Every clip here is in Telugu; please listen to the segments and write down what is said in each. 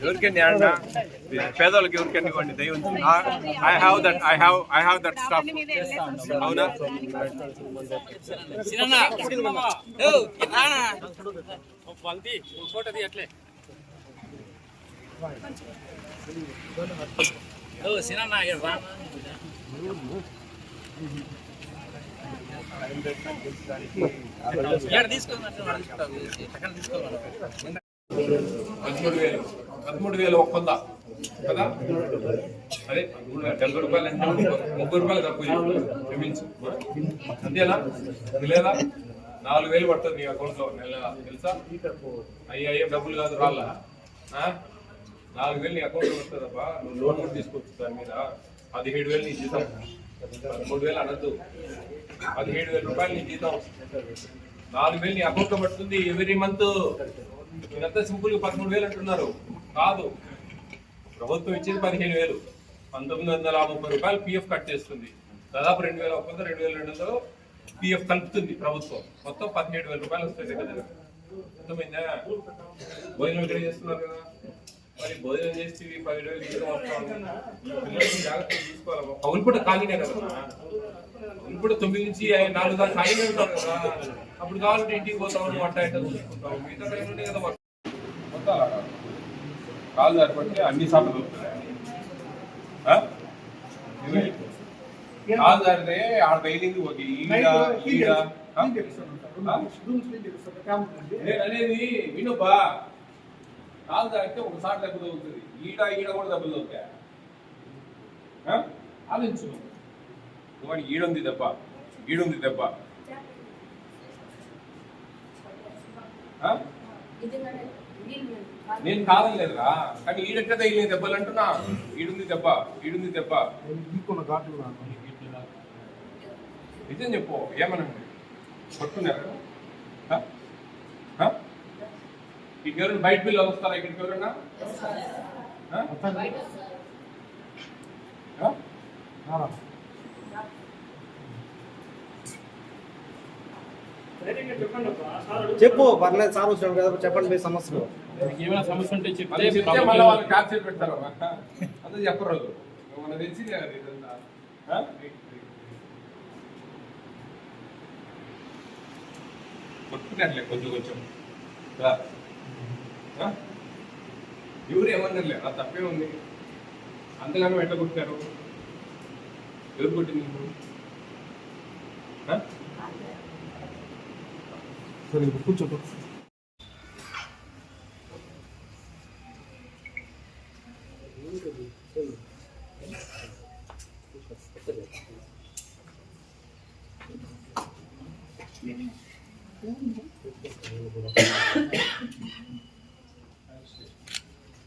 ఎవరికైనా పేదవాళ్ళకి ఎవరికైనా ఇవ్వండి దైవం. I have that staff. అవునా? పదమూడు వేలు ఒక్కొంద కదా. అదే 70 రూపాయలు అంటే 30 రూపాయలు తక్కువ క్షమించు. అంతేనా? లేదా 4,000 పడుతుంది నీ అకౌంట్ లో నెల, తెలుసా? అయ్యే డబ్బులు కాదు రాళ్ళ. 4,000 నీ అకౌంట్ లో వస్తుందబ్బా. నువ్వు లోన్ కూడా తీసుకోవచ్చు దాని మీద. 17,000 నీ జీతం. 13,000 అనద్దు. 17,000 రూపాయలు నీ జీతం. 4,000 నీ అకౌంట్ లో పడుతుంది ఎవ్రీ మంత్. మీరంతా సింపుల్ గా 13,000 అంటున్నారు. కాదు, ప్రభుత్వం ఇచ్చేది 15,000. 1,930 రూపాయలు పిఎఫ్ కట్ చేస్తుంది. దాదాపు 2,100 2,200 పిఎఫ్ కలుపుతుంది ప్రభుత్వం. మొత్తం 17,000 రూపాయలు వస్తాయి కదా. అర్థమైందా? భోజనం ఇక్కడ చేస్తున్నారు కదా, మరి భోజనం చేసి 10,000 జీతం వస్తాం. పిల్లలకి జాగ్రత్తగా చూసుకోవాలి. పౌలు కూడా ఖాళీనే కదా. పౌలు కూడా 9 నుంచి 4 దాకా ఖాళీనే ఉంటారు కదా. అప్పుడు కావాలంటే ఇంటికి పోతాము, వంట అయితే చూసుకుంటాం. మిగతా టైంలోనే కదా మొత్తం కాలు సరిపడితే అన్ని సార్లు దొరుకుతాయి. కాలు సరితే ఆడ రైలింగ్ ఒక అనేది వినుబా. కాలు సరితే ఒకసారి దెబ్బ తగ్గుతుంది. ఈడ కూడా దెబ్బలు తగ్గుతాయి. ఆలోచించు. ఈడుంది దెబ్బ, ఈడుంది దెబ్బ. నేను కాదలేదురా, కానీ ఈడెక్కడ తగిలిన దెబ్బలు అంటున్నా. ఈడుంది దెబ్బ, ఈడుంది దెబ్బ. నిజం చెప్పు, ఏమనండి పట్టుకున్నారు? ఇక్కడికి ఎవరైనా బయట పిల్లలు వస్తారా? ఇక్కడికి ఎవరైనా చెప్పు, పర్లేదు సార్ వచ్చాడు కదా, చెప్పండి మీ సమస్యలు. ఏమైనా సమస్య ఉంటే చెప్తే మళ్ళీ వాళ్ళు క్యాప్చర్ పెడతారు. అంతా చెప్పరు. మనకు తెలిసిందే కదా ఇదంతా. కొట్టుకున్నట్లే కొంచెం కొంచెం. ఎవరు ఏమన్నారులే, అది తప్పే ఉంది. అంతగానో ఎట్లా కొట్టారు? ఎవరు కొట్టింది నీకు? సరే కూర్చోండి.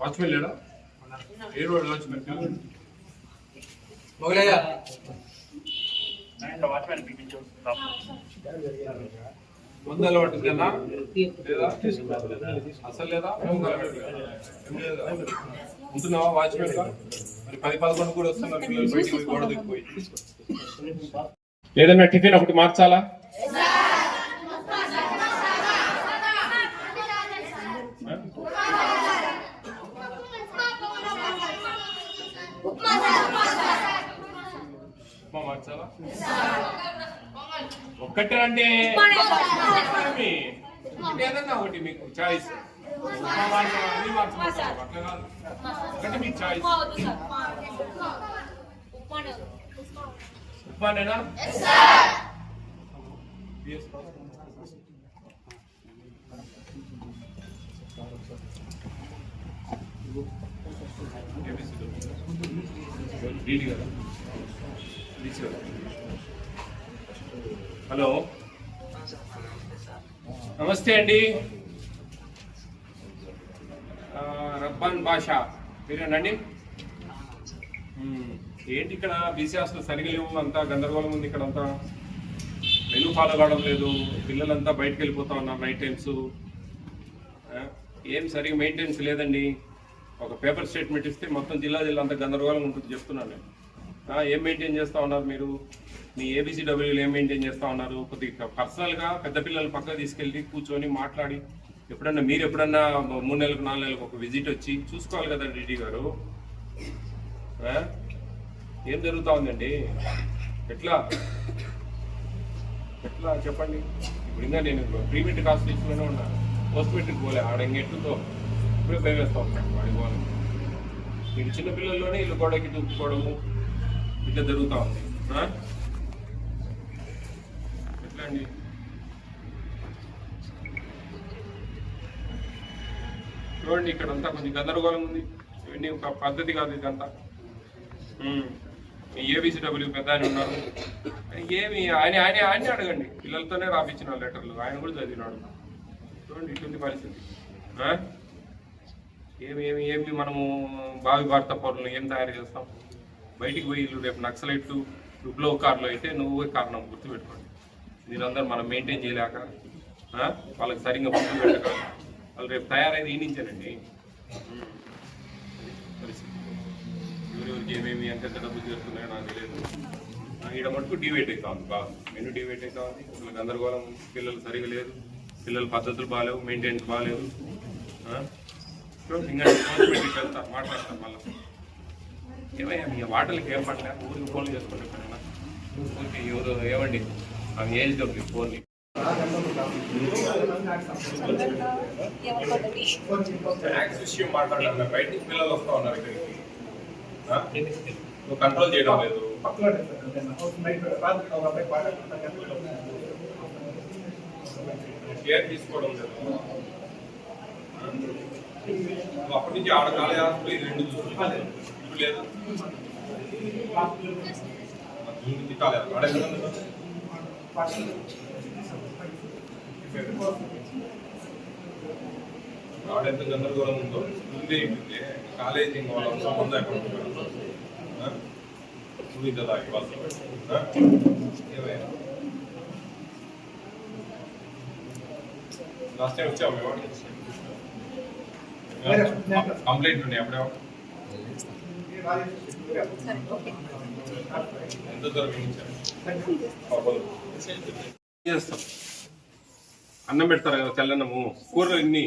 వాచ్మెన్ లేడా? ఏ రోడ్ వాచ్మెన్? ముందు అలవాటు ఉందా లేదా? అసలు లేదా? ఉంటున్నావా వాచ్మెన్ గా? మరి 10-11 కూడా వస్తున్నారు పిల్లలు బయటికి పోయి గోడ దిగిపోయి. ఏదన్నా టిఫిన్ ఒకటి మార్చాలా? మార్చాలా? ఒక్కటే అంటే ఏదన్నా ఒకటి మీకు చాయిస్. ఒకటి మీకు చాయిస్. ఉప్మానేనా? హలో, నమస్తే అండి. రబ్బాన్ బాషా మీరేనండి? ఏంటి ఇక్కడ బీసీ హాస్టల్ సరిగా లేవు, అంతా గందరగోళం ఉంది ఇక్కడ. అంతా మెనూ ఫాలో కావడం లేదు. పిల్లలంతా బయటకు వెళ్ళిపోతా ఉన్నారు నైట్ టైమ్స్. ఏం సరిగా మెయింటెనెన్స్ లేదండి. ఒక పేపర్ స్టేట్మెంట్ ఇస్తే మొత్తం జిల్లా అంతా గందరగోళం ఉంటుంది చెప్తున్నాను నేను. ఏం మెయింటైన్ చేస్తూ ఉన్నారు మీరు? మీ ఏబిసిడబ్ల్యూలు ఏం మెయింటైన్ చేస్తూ ఉన్నారు? కొద్దిగా పర్సనల్గా పెద్ద పిల్లలు పక్కన తీసుకెళ్ళి కూర్చొని మాట్లాడి ఎప్పుడన్నా మీరు ఎప్పుడన్నా 3 నెలలకు 4 నెలలకు ఒక విజిట్ వచ్చి చూసుకోవాలి కదా డీడీ గారు. ఆ? ఏం జరుగుతా ఉందండి? ఎట్లా ఎట్లా చెప్పండి. ఇప్పుడు ఇంకా నేను ప్రీ మెట్రిక్ హాస్పిటల్లోనే ఉన్నాను, పోస్ట్ మెట్రిక్ పోలే. ఆడ ఇంకెట్లతో ఇప్పుడే భయం వేస్తూ ఉంటాను వాడి పోవాలి. మీరు చిన్నపిల్లల్లోనే ఇల్లు గోడకి దూకుకోవడము ఇట్లా జరుగుతూ ఉంది. ఎట్లా అండి? చూడండి, ఇక్కడంతా కొంచెం గందరగోళం ఉంది. ఇవన్నీ ఒక పద్ధతి కాదు ఇదంతా. మీ ఏబిసిడబ్ల్యూ పెద్ద ఆయన ఉన్నారు, ఏమి ఆయన అడగండి. పిల్లలతోనే రాపించిన లెటర్లు ఆయన కూడా చదివినాడు. చూడండి ఇటువంటి పరిస్థితి. ఏమి మనము భావి భారత పౌరులు ఏం తయారు చేస్తాం? బయటికి పోయి రేపు నక్సలైట్లు విప్లవకారులు అయితే నువ్వే కారణం, గుర్తుపెట్టుకోండి. మీరందరూ మనం మెయింటైన్ చేయలేక, వాళ్ళకి సరిగ్గా ఫుడ్ పెట్టక వాళ్ళు రేపు తయారైంది ఈ నుంచేనండి పరిస్థితి. ఎవరెవరికి ఏమేమి ఎంత డబ్బులు చేస్తున్నాయో నాకు తెలియదు. ఈడ మటుకు డివేట్ అవుతా ఉంది, బాగా మెను డివేట్ అవుతా ఉంది. అసలు గందరగోళం, పిల్లలు సరిగా లేదు, పిల్లల పద్ధతులు బాగాలేవు, మెయింటెనెన్స్ బాగాలేవు. ఇంకా వెళ్తా మాట్లాడతాను మళ్ళీ. ఏమయ్యా మీ వాటలకి ఏం పడలే, ఊరికి ఫోన్లు చేసుకోండి. ఊరికి ఎవరు ఏమండి ఆమె ఏజ్ దొరికి ఫోన్లు ట్యాక్స్ విషయం మాట్లాడాలి. బయటికి పిల్లలు వస్తూ ఉన్నారు ఇక్కడికి, నువ్వు కంట్రోల్ చేయడం లేదు. కేర్ తీసుకోవడం లేదు. నువ్వు అప్పటి నుంచి ఆడకాలే హాస్పిటల్ ఇది 2 చూసుకుంటాను ఇప్పుడు లేదు. ఆడెంత గందరగోళం ఉందో ముందే ఇంటితే కాలేజీ వాళ్ళ సంబంధం ఎక్కడ సునీత దాకి వాళ్ళు ఏమైనా లాస్ట్ టైం వచ్చాము కంప్లైంట్ ఉన్నాయి అప్పుడే ఎంత చేస్తాం. అన్నం పెడతారు కదా తెల్లన్నము, కూరలు ఎన్ని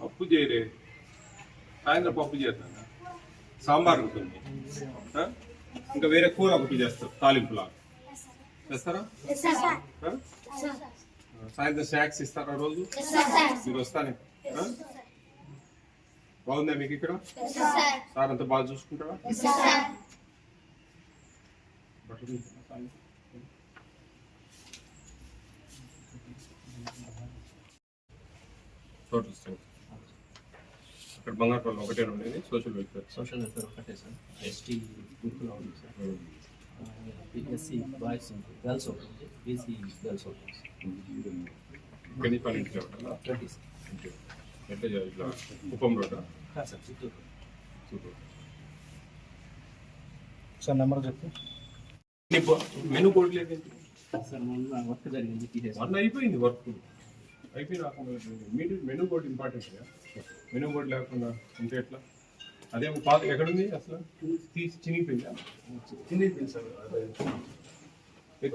పప్పు చేయరే, సాయంత్రం పప్పు చేస్తాను, సాంబార్ ఉంటుంది, ఇంకా వేరే కూర ఒకటి చేస్తారు తాలింపులా చేస్తారా? సాయంత్రం స్నాక్స్ ఇస్తారా రోజు? మీరు వస్తానే బాగుందా మీకు ఇక్కడ? సార్ అంతా బాగా చూసుకుంటారా? టోటల్ స్ట్రెంగ్త్ అక్కడ బంగారుపల్లి ఒకటే ఉండేది. సోషల్ వెల్ఫేర్ ఒకటే సార్. ఎస్టీ గుర్తులో ఉంది సార్. ఎస్సీ బాయ్స్ ఉంటుంది, గర్ల్స్ ఉంటుంది, బీసీ గర్ల్స్ ఉంటుంది. ఎన్ని పన్నెండు కిలోమీటర్ల 20 సార్. ఎట్లా ఇట్లా కుప్పం రోడ్డా? సార్ చిత్తూరు. సార్ నెంబర్ చెప్తే మెను బోర్డు లేదు సార్ మొన్న వర్క్ జరిగింది, తీసేసాం. మొన్న అయిపోయింది వర్క్, అయిపోయి రాకుండా menu board important. Menu board లేకుండా ఉంటే ఎట్లా? అదే పాత ఎక్కడుంది అసలు? తీసి చినిగిపోయిందా? చిన్నది సార్.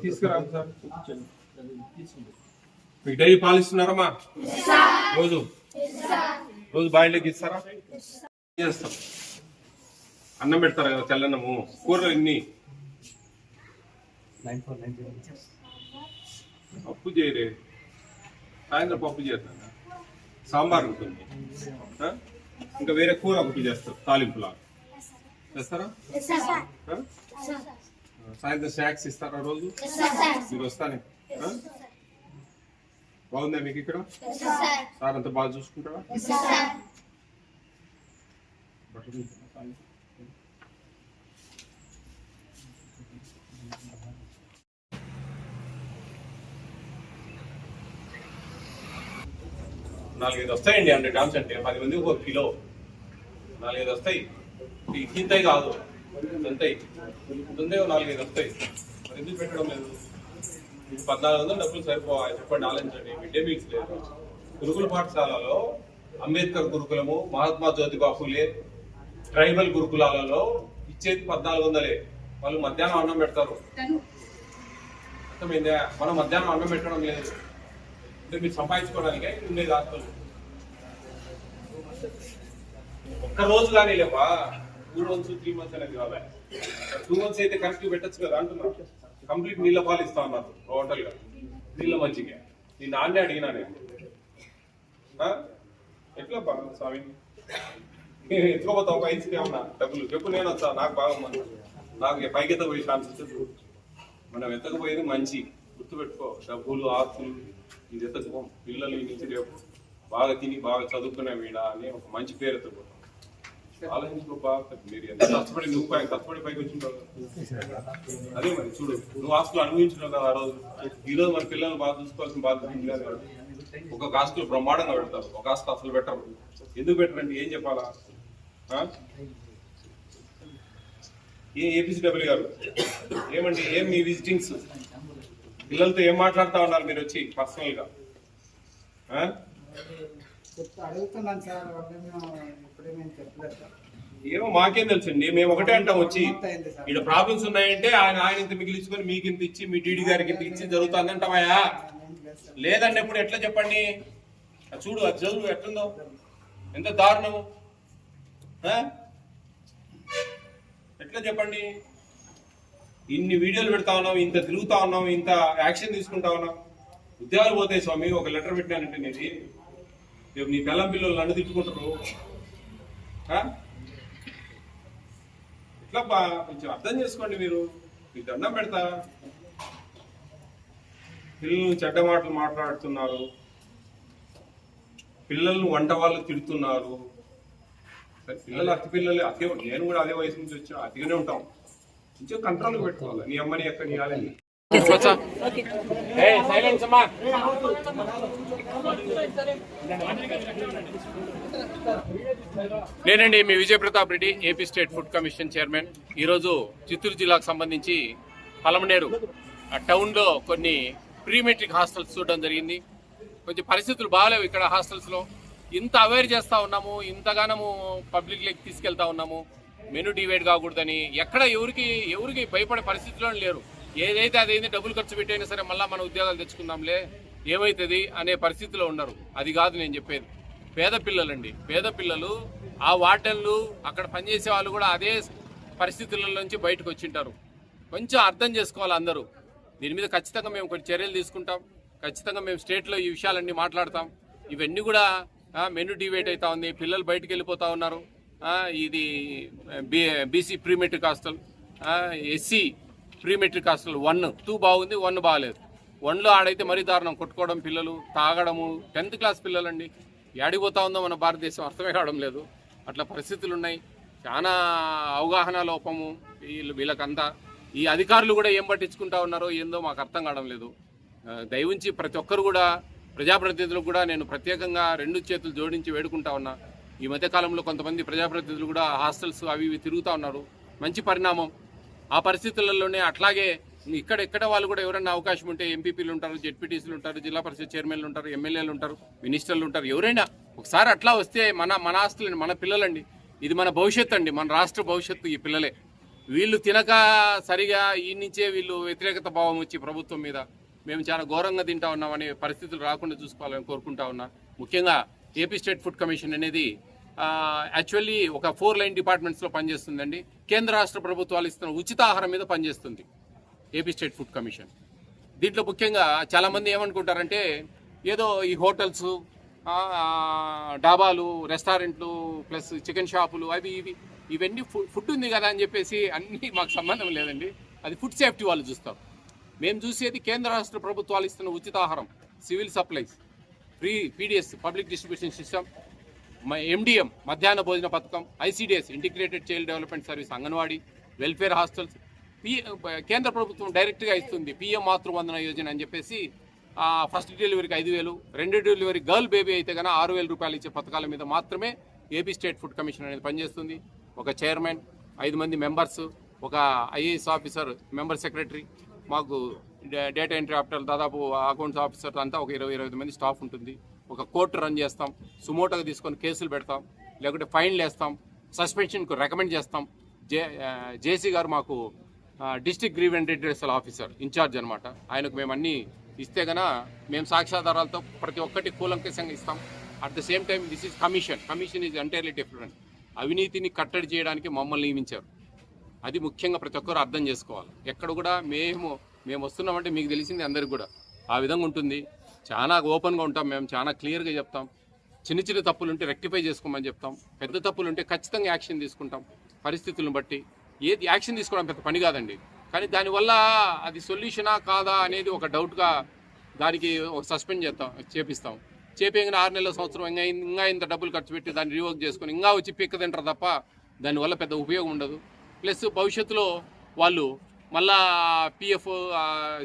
తీసుకురా సార్. మీకు డైలీ పాలు ఇస్తున్నారమ్మా? రోజు బాయిల్లోకి ఇస్తారా? చేస్తాం. అన్నం పెడతారు కదా తెల్లన్నము, కూరలు ఎన్ని? 9490. పప్పు చేయరే, సాయంత్రం పప్పు చేస్తాను, సాంబార్ ఉంటుంది, ఇంకా వేరే కూర ఒకటి చేస్తారు తాలింపులా చేస్తారా? సాయంత్రం స్నాక్స్ ఇస్తారా రోజు? మీరు వస్తానే బాగుందా మీకు ఇక్కడ? సార్ అంతా బాగా చూసుకుంటారా? నాలుగైదు వస్తాయండి 100 grams అంటే 10 మందికి 1 కిలో, 4-5 వస్తాయి. ఇంతయి కాదు, ఎంతయి ఉంటుందే 4-5 వస్తాయి. మరి ఎందుకు పెట్టడం లేదు? మీకు 1400 డబ్బులు సరిపోవాలి చెప్పండి, ఆలోచించండి. మిడ్ డే మీల్స్ లేదు. గురుకుల పాఠశాలలో అంబేద్కర్ గురుకులము, మహాత్మా జ్యోతిబా ఫులే, ట్రైబల్ గురుకులాలలో ఇచ్చేది 1400. వాళ్ళు మధ్యాహ్నం అన్నం పెడతారు. అర్థమైందా? మనం మధ్యాహ్నం అన్నం పెట్టడం లేదు అంటే మీరు సంపాదించుకోవడానికి ఉండేది ఆస్తులు. ఒక్క రోజు కానీ లేవా 2 months 3 months అనేది కాదా? 2 months అయితే కరెక్ట్ పెట్టచ్చు కదా అంటున్నా. కంప్లీట్ నీళ్ళ పాలు ఇస్తా ఉన్నారు టోటల్ గా, నీళ్ళ మజ్జిగ. నీ నాన్నే అడిగినా నేను ఎట్లా బాగా స్వామి ఎత్తుకోపోతావు ఒక ఐదుకి ఏమన్నా డబ్బులు చెప్పు, నేను వచ్చా నాకు బాగా నాకు పైకి ఎత్తపోయే ఛాన్సెస్. మనం ఎత్తకపోయేది మంచి గుర్తుపెట్టుకో. డబ్బులు ఆస్తులు ఇది ఎత్తకపో. పిల్లలు ఈ నుంచి రేపు బాగా తిని బాగా చదువుకునే వీడ అని ఒక మంచి పేరు ఎత్తకపోతాం. ఆలోచించుకో బాగా. మీరు ఎంత కష్టపడి నువ్వు కష్టపడి పైకి వచ్చింటావు. అదే మరి చూడు, నువ్వు ఆస్తులు అనుభవించినావు కదా ఆ రోజు. ఈ రోజు మన పిల్లల్ని బాగా చూసుకోవాల్సిన బాధ్యత. ఒక ఆస్తులు బ్రహ్మాండంగా పెడతారు, ఒక ఆస్తు అసలు పెట్టరు. ఎందుకు పెట్టరంటే ఏం చెప్పాలా? ఏపీసీడబ్ల్యూ గారు ఏమండి, ఏం మీ విజిటింగ్స్? పిల్లలతో ఏం మాట్లాడుతూ ఉన్నారు మీరు వచ్చి పర్సనల్ గా? అడుగుతున్నాను సార్, ఇప్పుడేమేమి చెప్పలేదు సార్. ఏమో మాకేం తెలుసండి, మేము ఒకటే అంటాం వచ్చి ఇక్కడ ప్రాబ్లమ్స్ ఉన్నాయంటే ఆయన ఇంత మిగిలించుకొని మీకు ఇంత ఇచ్చి మీ డీడీ గారికి ఇంత ఇచ్చి జరుగుతుంది అంటామయ్యా. లేదండి ఇప్పుడు ఎట్లా చెప్పండి? చూడు అది చదువు ఎట్లుందో, ఎంత దారుణము. ఎట్లా చెప్పండి? ఇన్ని వీడియోలు పెడతా ఉన్నాం, ఇంత తిరుగుతా ఉన్నాం, ఇంత యాక్షన్ తీసుకుంటా ఉన్నాం. ఉద్యోగాలు పోతాయి స్వామి. ఒక లెటర్ పెట్టానంటే నేను రేపు నీ పిల్లం పిల్లలు నన్ను తిట్టుకుంటారు. ఇట్లా కొంచెం అర్థం చేసుకోండి. మీరు మీకు దండం పెడతా. పిల్లలను చెడ్డ మాటలు మాట్లాడుతున్నారు, పిల్లలను వంట వాళ్ళు తిడుతున్నారు. పిల్లలు అతి పిల్లలు అతి, నేను కూడా అదే వయసు నుంచి వచ్చా, అతిగానే ఉంటాం. కొంచెం కంట్రోల్ పెట్టుకోవాలి. నీ అమ్మని ఎక్కడ నీ ఆలని నేనండి మీ Vijaya Pratap Reddy, AP state food commission chairman. ఈరోజు చిత్తూరు జిల్లాకు సంబంధించి పలమనేరు టౌన్లో కొన్ని ప్రీ మెట్రిక్ హాస్టల్స్ చూడడం జరిగింది. కొంచెం పరిస్థితులు బాగాలేవు ఇక్కడ హాస్టల్స్లో. ఇంత అవేర్ చేస్తూ ఉన్నాము, ఇంతగానము పబ్లిక్లోకి తీసుకెళ్తా ఉన్నాము, మెనూ డివైడ్ కాకూడదని. ఎక్కడ ఎవరికి భయపడే పరిస్థితిలో లేరు. ఏదైతే అదైంది డబ్బులు ఖర్చు పెట్టైనా సరే మళ్ళీ మన ఉద్యోగాలు తెచ్చుకుందాంలే ఏమవుతుంది అనే పరిస్థితిలో ఉన్నారు. అది కాదు నేను చెప్పేది. పేద పిల్లలండి, పేద పిల్లలు, ఆ వార్డెన్లు అక్కడ పనిచేసే వాళ్ళు కూడా అదే పరిస్థితుల నుంచి బయటకు వచ్చింటారు. కొంచెం అర్థం చేసుకోవాలి అందరూ. దీని మీద ఖచ్చితంగా మేము కొన్ని చర్యలు తీసుకుంటాం. ఖచ్చితంగా మేము స్టేట్లో ఈ విషయాలన్నీ మాట్లాడతాం. ఇవన్నీ కూడా మెనూ డివైడ్ అవుతా ఉంది, పిల్లలు బయటకు వెళ్ళిపోతూ ఉన్నారు. ఇది BC pre matric hostel, SC pre matric hostel 1, 2 బాగుంది, 1 బాగాలేదు. 1లో ఆడైతే మరీ దారుణం, కొట్టుకోవడం, పిల్లలు తాగడము. 10th క్లాస్ పిల్లలండి. ఏడిపోతా ఉందో మన భారతదేశం అర్థమే కావడం లేదు. అట్లా పరిస్థితులు ఉన్నాయి. చాలా అవగాహన లోపము వీళ్ళకంతా. ఈ అధికారులు కూడా ఏం పట్టించుకుంటా ఉన్నారో ఏందో మాకు అర్థం కావడం లేదు. దయవుంచి ప్రతి ఒక్కరు కూడా, ప్రజాప్రతినిధులకు కూడా నేను ప్రత్యేకంగా 2 చేతులు జోడించి వేడుకుంటా ఉన్నా. ఈ మధ్యకాలంలో కొంతమంది ప్రజాప్రతినిధులు కూడా హాస్టల్స్ అవి ఇవి తిరుగుతూ ఉన్నారు. మంచి పరిణామం. ఆ పరిస్థితులలోనే అట్లాగే ఇక్కడ వాళ్ళు కూడా ఎవరైనా అవకాశం ఉంటే ఎంపీపీలు ఉంటారు, జెడ్పీటీసీలు ఉంటారు, జిల్లా పరిషత్ చైర్మన్లు ఉంటారు, ఎమ్మెల్యేలు ఉంటారు, మినిస్టర్లు ఉంటారు. ఎవరైనా ఒకసారి అట్లా వస్తే మన ఆస్తులండి, మన పిల్లలండి. ఇది మన భవిష్యత్తు అండి, మన రాష్ట్ర భవిష్యత్తు ఈ పిల్లలే. వీళ్ళు తినక సరిగా ఈ నుంచే వీళ్ళు వ్యతిరేకత భావం వచ్చి ప్రభుత్వం మీద మేము చాలా ఘోరంగా తింటా ఉన్నామనే పరిస్థితులు రాకుండా చూసుకోవాలని కోరుకుంటా ఉన్నా. ముఖ్యంగా ఏపీ స్టేట్ ఫుడ్ కమిషన్ అనేది యాక్చువల్లీ ఒక 4 లైన్ డిపార్ట్మెంట్స్లో పనిచేస్తుందండి. కేంద్ర రాష్ట్ర ప్రభుత్వాలు ఇస్తున్న ఉచిత ఆహారం మీద పనిచేస్తుంది ఏపీ స్టేట్ ఫుడ్ కమిషన్. దీంట్లో ముఖ్యంగా చాలామంది ఏమనుకుంటారంటే ఏదో ఈ హోటల్స్, డాబాలు, రెస్టారెంట్లు ప్లస్ చికెన్ షాపులు అవి ఇవన్నీ ఫుడ్ ఉంది కదా అని చెప్పేసి అన్నీ మాకు సంబంధం లేదండి. అది ఫుడ్ సేఫ్టీ వాళ్ళు చూస్తారు. మేము చూసేది కేంద్ర రాష్ట్ర ప్రభుత్వాలు ఇస్తున్న ఉచిత ఆహారం, civil supplies, free PDS public distribution system, MDM మధ్యాహ్న భోజన పథకం, ICDS integrated child development service, anganwadi, welfare hostels. కేంద్ర ప్రభుత్వం డైరెక్ట్గా ఇస్తుంది పిఎం మాతృవందన యోజన అని చెప్పేసి. ఫస్ట్ డెలివరీకి 5,000, 2వ డెలివరీ గర్ల్ బేబీ అయితే కన్నా 6,000 రూపాయలు ఇచ్చే పథకాల మీద మాత్రమే ఏపీ స్టేట్ ఫుడ్ కమిషన్ అనేది పనిచేస్తుంది. ఒక చైర్మన్, 5 మంది మెంబర్స్, ఒక ఐఏఎస్ ఆఫీసర్, మెంబర్ సెక్రటరీ, మాకు డేటా ఎంట్రీ ఆఫీసర్, దాదాపు అకౌంట్స్ ఆఫీసర్ అంతా ఒక 20-25 మంది స్టాఫ్ ఉంటుంది. ఒక కోర్టు రన్ చేస్తాం, సుమోటోగా తీసుకొని కేసులు పెడతాం, లేకుంటే ఫైన్లు వేస్తాం, సస్పెన్షన్కు రికమెండ్ చేస్తాం. జేసీ గారు మాకు district grievance redressal officer incharge అనమాట. ఆయనకు మేము అన్నీ ఇస్తే గన మేము సాక్ష్యాధారాలతో ప్రతి ఒక్కటి కూలంకషంగా ఇస్తాం. At the same time this is commission is entirely different. అవినీతిని కట్టడి చేయడానికి మమ్మల్ని నియమించారు. అది ముఖ్యంగా ప్రతి ఒక్కరు అర్థం చేసుకోవాలి. ఎక్కడ కూడా మేము వస్తున్నామంటే మీకు తెలిసింది అందరికి కూడా ఆ విధంగా ఉంటుంది. చాలా ఓపెన్గా ఉంటాం, మేము చాలా క్లియర్గా చెప్తాం. చిన్న తప్పులు ఉంటే రెక్టిఫై చేసుకోమని చెప్తాం. పెద్ద తప్పులు ఉంటే ఖచ్చితంగా యాక్షన్ తీసుకుంటాం. పరిస్థితులను బట్టి ఏది యాక్షన్ తీసుకోవడం పెద్ద పని కాదండి. కానీ దానివల్ల అది సొల్యూషనా కాదా అనేది ఒక డౌట్గా దానికి ఒక సస్పెండ్ చేపిస్తాం. చేపేగిన 6 నెలల సంవత్సరం ఇంకా ఇంత డబ్బులు ఖర్చు పెట్టి దాన్ని రివర్క్ చేసుకొని ఇంకా వచ్చి పిక్క తింటారు తప్ప దానివల్ల పెద్ద ఉపయోగం ఉండదు. ప్లస్ భవిష్యత్తులో వాళ్ళు మళ్ళా పిఎఫ్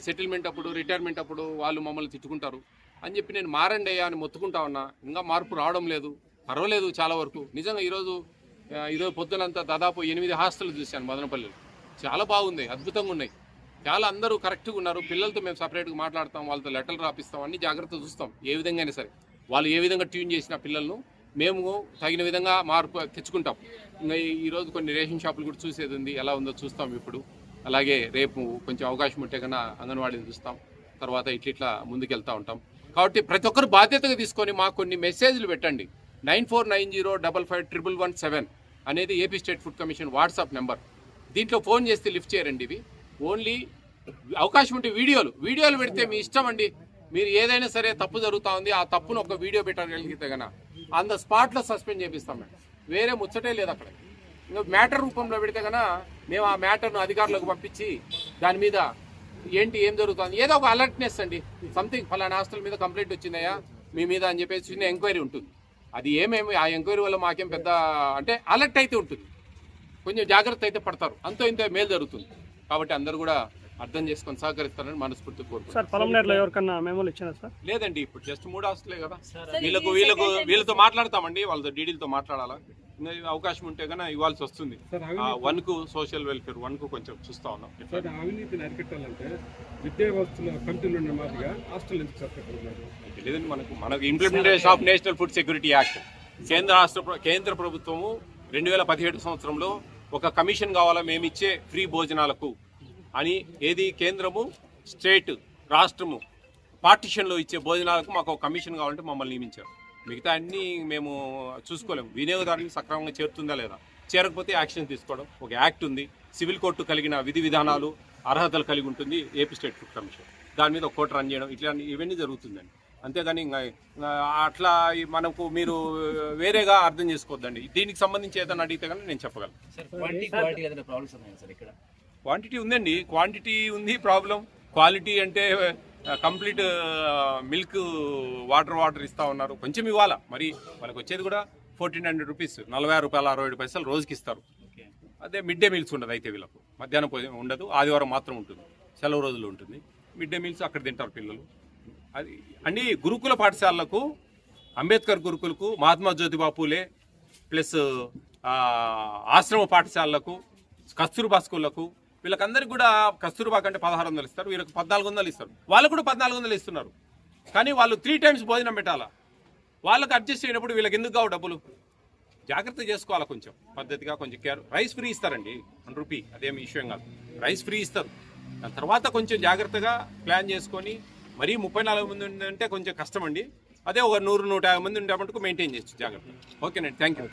సెటిల్మెంట్ అప్పుడు రిటైర్మెంట్ అప్పుడు వాళ్ళు మమ్మల్ని తిట్టుకుంటారు అని చెప్పి నేను మారండి అయ్యా అని మొత్తుకుంటా ఉన్నా. ఇంకా మార్పు రావడం లేదు. పర్వాలేదు చాలా వరకు. నిజంగా ఈరోజు పొద్దునంతా దాదాపు 8 హాస్టల్ చూశాను మదనపల్లిలో. చాలా బాగుంది, అద్భుతంగా ఉన్నాయి. చాలా అందరూ కరెక్ట్గా ఉన్నారు. పిల్లలతో మేము సపరేట్గా మాట్లాడతాం, వాళ్ళతో లెటర్లు రాపిస్తాం, అన్ని జాగ్రత్తగా చూస్తాం. ఏ విధంగా అయినా సరే వాళ్ళు ఏ విధంగా ట్యూన్ చేసిన పిల్లలను మేము తగిన విధంగా మార్పు తెచ్చుకుంటాం. ఇంకా ఈరోజు కొన్ని రేషన్ షాపులు కూడా చూసేది ఉంది, ఎలా ఉందో చూస్తాం ఇప్పుడు. అలాగే రేపు కొంచెం అవకాశం ఉంటే కన్నా అంగన్వాడీని చూస్తాం. తర్వాత ఇట్లా ముందుకెళ్తూ ఉంటాం. కాబట్టి ప్రతి ఒక్కరు బాధ్యతగా తీసుకొని మాకు కొన్ని మెసేజ్లు పెట్టండి. 9490551117 అనేది AP state food commission WhatsApp number. దీంట్లో ఫోన్ చేస్తే లిఫ్ట్ చేయరండి. ఇవి ఓన్లీ అవకాశం ఉంటే వీడియోలు పెడితే మీ ఇష్టం అండి. మీరు ఏదైనా సరే తప్పు జరుగుతూ ఉంది, ఆ తప్పును ఒక వీడియో పెట్టగలిగితే కన్నా ఆన్ ద స్పాట్లో సస్పెండ్ చేపిస్తాం మేడం. వేరే ముచ్చటే లేదు అక్కడ. ఇంకా మ్యాటర్ రూపంలో పెడితే కన్నా మేము ఆ మ్యాటర్ను అధికారులకు పంపించి దాని మీద ఏం జరుగుతుంది ఏదో ఒక అలర్ట్నెస్ అండి. సంథింగ్ ఫలానా హాస్టల్ మీద కంప్లైంట్ వచ్చిందయ్యా మీ మీద అని చెప్పేసి చిన్న ఎంక్వైరీ ఉంటుంది. అది ఏమేమి ఆ ఎంక్వైరీ వల్ల మాకేం పెద్ద అంటే అలర్ట్ అయితే ఉంటుంది, కొంచెం జాగ్రత్త అయితే పడతారు, అంతో ఇంత మేలు జరుగుతుంది. కాబట్టి అందరూ కూడా అర్థం చేసుకొని సహకరిస్తారని మనస్ఫూర్తి కోరుకుంటున్నాను. సార్ పలమనేరులో ఎవరికన్నా మెమోలు ఇచ్చారా సార్? లేదండి, ఇప్పుడు జస్ట్ 3 హాస్టలే కదా. వీళ్ళతో మాట్లాడతామండి, వాళ్ళతో డీడీలతో మాట్లాడాలా. అవకాశం ఉంటే కన్నా ఇవ్వాల్సి వస్తుంది. 1కు సోషల్ వెల్ఫేర్ 1కు కొంచెం చూస్తా ఉన్నాం. అవినీతిని అరికట్టాలంటే విద్యా వ్యవస్థలో కమిటీలు ఉన్న మాదిరిగా హాస్టల్ ఎందుకు సపరేట్? లేదండి, మనకు implementation of national food security act కేంద్ర ప్రభుత్వము 2017 సంవత్సరంలో ఒక కమిషన్ కావాలా మేము ఇచ్చే ఫ్రీ భోజనాలకు అని. ఏది కేంద్రము స్టేట్ రాష్ట్రము పార్టిషన్లో ఇచ్చే భోజనాలకు మాకు ఒక కమిషన్ కావాలంటే మమ్మల్ని నియమించారు. మిగతా అన్నీ మేము చూసుకోలేము. వినియోగదారులకు సక్రమంగా చేరుతుందా లేదా, చేరకపోతే యాక్షన్ తీసుకోవడం ఒక యాక్ట్ ఉంది. సివిల్ కోర్టు కలిగిన విధి విధానాలు అర్హతలు కలిగి ఉంటుంది ఏపీ స్టేట్ ఫుడ్ కమిషన్. దాని మీద ఒక కోర్టు రన్ చేయడం ఇవన్నీ జరుగుతుందండి. అంతేగాని అట్లా మనకు మీరు వేరేగా అర్థం చేసుకోవద్దండి. దీనికి సంబంధించి ఏదైనా అడిగితే కానీ నేను చెప్పగలను. క్వాంటిటీ ఉందండి, క్వాంటిటీ ఉంది ప్రాబ్లం. క్వాలిటీ అంటే కంప్లీట్ మిల్క్ వాటర్ ఇస్తూ ఉన్నారు. కొంచెం ఇవ్వాలా, మరి వాళ్ళకి వచ్చేది కూడా 1400 రూపీస్, 46 రూపాయలు 67 పైసలు రోజుకి ఇస్తారు. అదే మిడ్ డే మీల్స్ ఉండదు. అయితే వీళ్ళకు మధ్యాహ్నం ఉండదు, ఆదివారం మాత్రం ఉంటుంది, సెలవు రోజులు ఉంటుంది. మిడ్ డే మీల్స్ అక్కడ తింటారు పిల్లలు. అది అన్ని గురుకుల పాఠశాలలకు, అంబేద్కర్ గురుకులకు, మహాత్మా జ్యోతిబా పూలే ప్లస్ ఆశ్రమ పాఠశాలలకు, కస్తూర్బా స్కూళ్లకు, వీళ్ళకందరికీ కూడా కస్తూర్బా కంటే 1600 ఇస్తారు, వీళ్ళకి 1400 ఇస్తారు. వాళ్ళకు కూడా 1400 ఇస్తున్నారు. కానీ వాళ్ళు 3 times భోజనం పెట్టాలా. వాళ్ళకి అడ్జస్ట్ అయినప్పుడు వీళ్ళకి ఎందుకు కావు డబ్బులు? జాగ్రత్త చేసుకోవాలి, కొంచెం పద్ధతిగా, కొంచెం కేర్. రైస్ ఫ్రీ ఇస్తారండి, 1 రూపీ, అదేమి ఇష్యూ కాదు. రైస్ ఫ్రీ ఇస్తారు. దాని తర్వాత కొంచెం జాగ్రత్తగా ప్లాన్ చేసుకొని, మరీ 34 మంది ఉందంటే కొంచెం కష్టం అండి. అదే ఒక 100-150 మంది ఉండే మటుకు మెయింటైన్ చేయొచ్చు జాగ్రత్త. ఓకేనండి, థ్యాంక్ యూ.